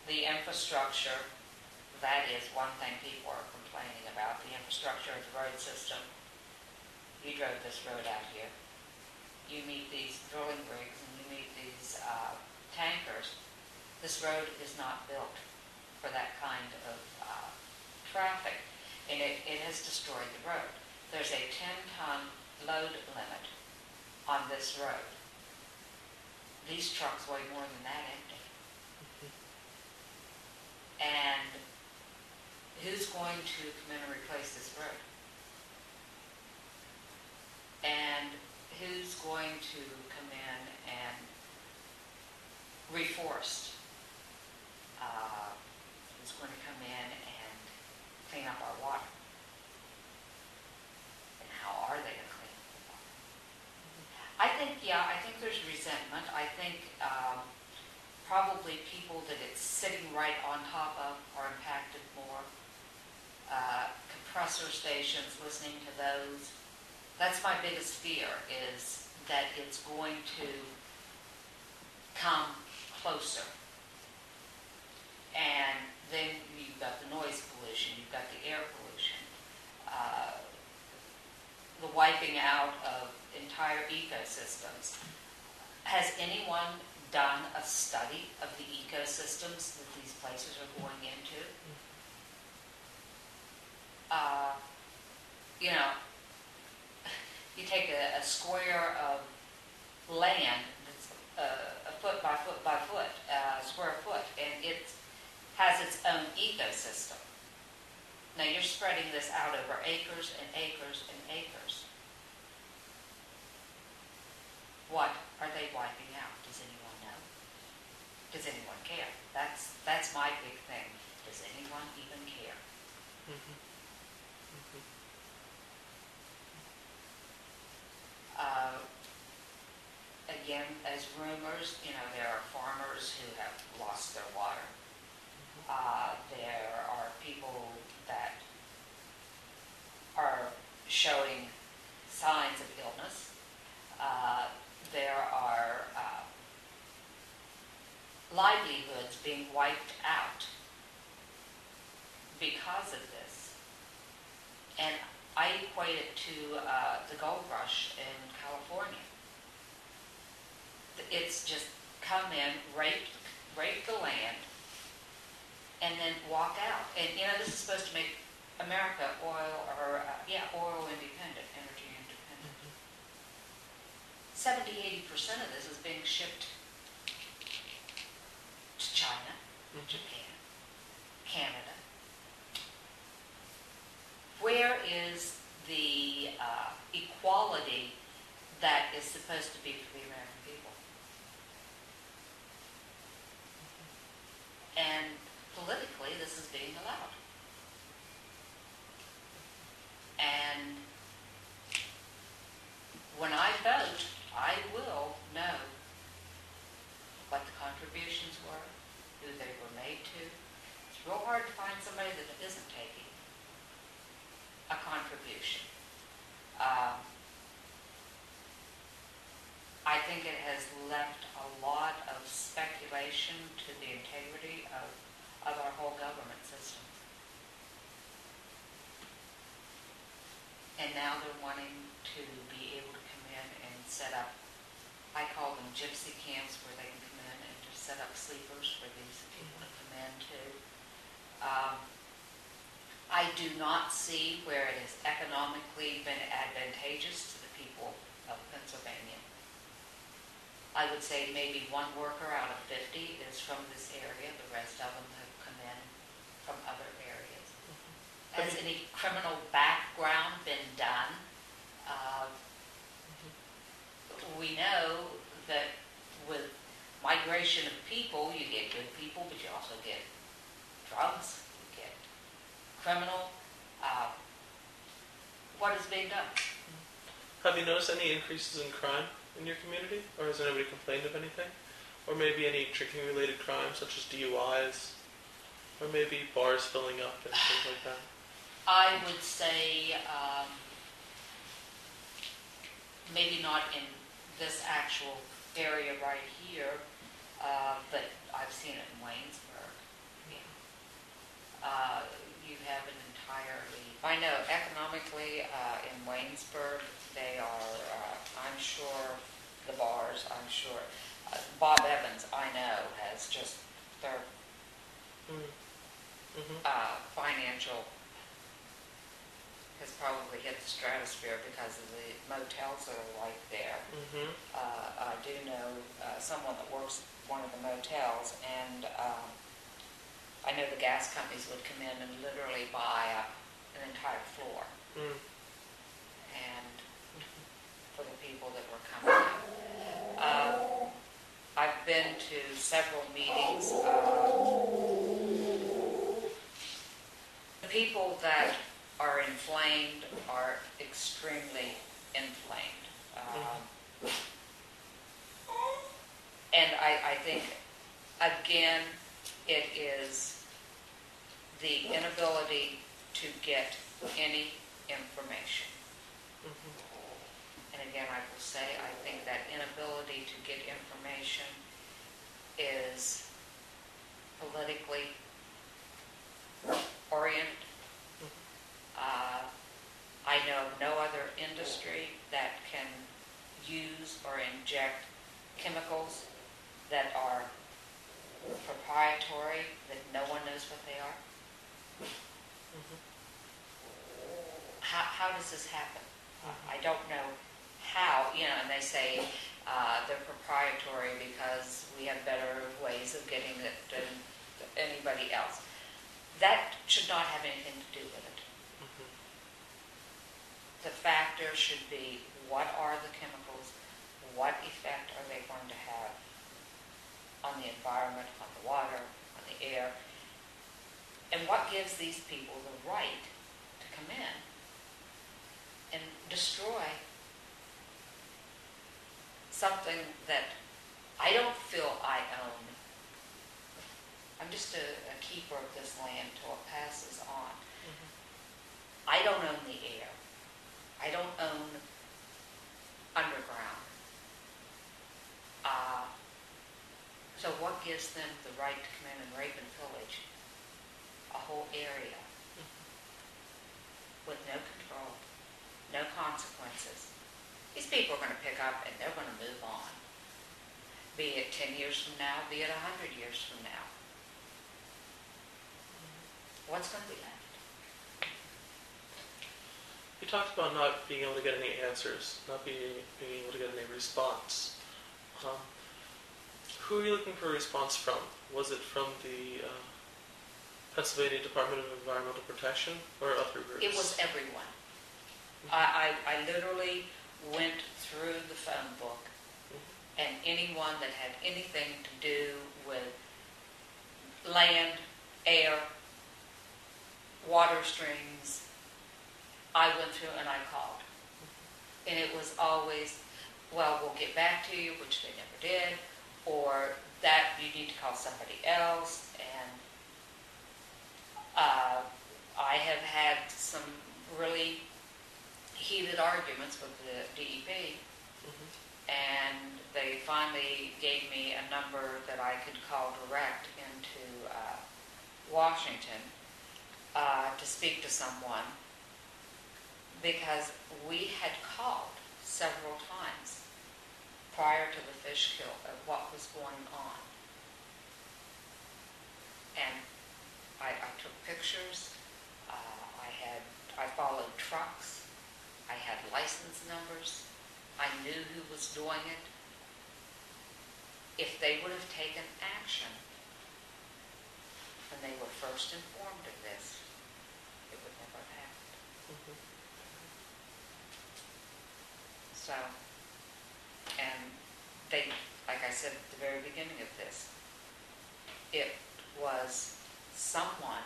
the infrastructure, that is one thing people are complaining about, the infrastructure of the road system. You drove this road out here. You meet these drilling rigs and you meet these tankers. This road is not built for that kind of traffic, and it has destroyed the road. There's a 10-ton load limit on this road. These trucks weigh more than that empty. And who's going to come in and replace this road? And who's going to come in and reforest? Who's going to come in and clean up our water? And how are they going to clean up the water? I think there's resentment. I think probably people that it's sitting right on top of are impacted more. Compressor stations, listening to those. That's my biggest fear, is that it's going to come closer. And then you've got the noise pollution, you've got the air pollution, the wiping out of entire ecosystems. Has anyone done a study of the ecosystems that these places are going into? You take a square of land that's a foot by foot by foot, square foot, and it has its own ecosystem. Now you're spreading this out over acres and acres and acres. What are they wiping out? Does anyone know? Does anyone care? That's my big thing. Does anyone even care? Mm-hmm. Again, as rumors, there are farmers who have lost their water. There are people that are showing signs of illness. There are livelihoods being wiped out because of this. And I equate it to the gold rush in California. It's just come in, rape the land, and then walk out. And this is supposed to make America oil independent, energy independent. 70-80% of this is being shipped to China, Japan, Canada. Where is the equality that is supposed to be for the American people? And politically, this is being allowed. And when I vote, I will know what the contributions were, who they were made to. It's real hard to find somebody that isn't taking a contribution. I think it has left a lot of speculation to the integrity of our whole government system. And now they're wanting to be able to come in and set up, I call them gypsy camps, where they can come in and just set up sleepers for these people to come into. I do not see where it has economically been advantageous to the people of Pennsylvania. I would say maybe one worker out of 50 is from this area. The rest of them have come in from other areas. Has any criminal background been done? We know that with migration of people, you get good people, but you also get drugs, you get criminal. What is being done? Have you noticed any increases in crime in your community? Or has anybody complained of anything? Or maybe any drinking-related crimes, such as DUIs? Or maybe bars filling up and things like that? I would say maybe not in this actual area right here, but I've seen it in Waynesburg. You have an entirely, I know economically in Waynesburg, they are, I'm sure, the bars, I'm sure. Bob Evans, I know, has just their financial has probably hit the stratosphere because of the motels that are right there. I do know someone that works one of the motels, and I know the gas companies would come in and literally buy up an entire floor. And for the people that were coming in. I've been to several meetings. The people that are inflamed are extremely inflamed. And I think, again, it is the inability to get any information. And again, I will say, I think that inability to get information is politically oriented. I know no other industry that can use or inject chemicals that are proprietary, that no one knows what they are. How does this happen? I don't know how, and they say they're proprietary because we have better ways of getting it than anybody else. That should not have anything to do with it. The factor should be, what are the chemicals? What effect are they going to have on the environment, on the water, on the air? And what gives these people the right to come in and destroy something that I don't feel I own? I'm just a keeper of this land till it passes on. I don't own the air. I don't own underground. So what gives them the right to come in and rape and pillage a whole area with no control, no consequences? These people are going to pick up and they're going to move on. Be it 10 years from now, be it 100 years from now. What's going to be left? You talked about not being able to get any answers, not being able to get any response. Who are you looking for a response from? Was it from the Pennsylvania Department of Environmental Protection or other groups? It was everyone. I literally went through the phone book, and anyone that had anything to do with land, air, water streams, I went through and I called. And it was always, well, we'll get back to you, which they never did, or that you need to call somebody else. And I have had some really heated arguments with the DEP, and they finally gave me a number that I could call direct into Washington to speak to someone, because we had called several times prior to the fish kill of what was going on. And I took pictures, I followed trucks, I had license numbers, I knew who was doing it. If they would have taken action when they were first informed of this, it would never have happened. So, and they, like I said at the very beginning of this, it was someone,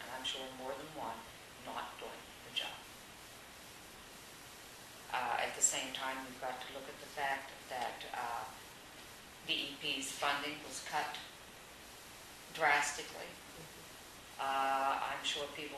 and I'm sure more than one, not doing the job. At the same time, we've got to look at the fact that DEP's funding was cut drastically. I'm sure people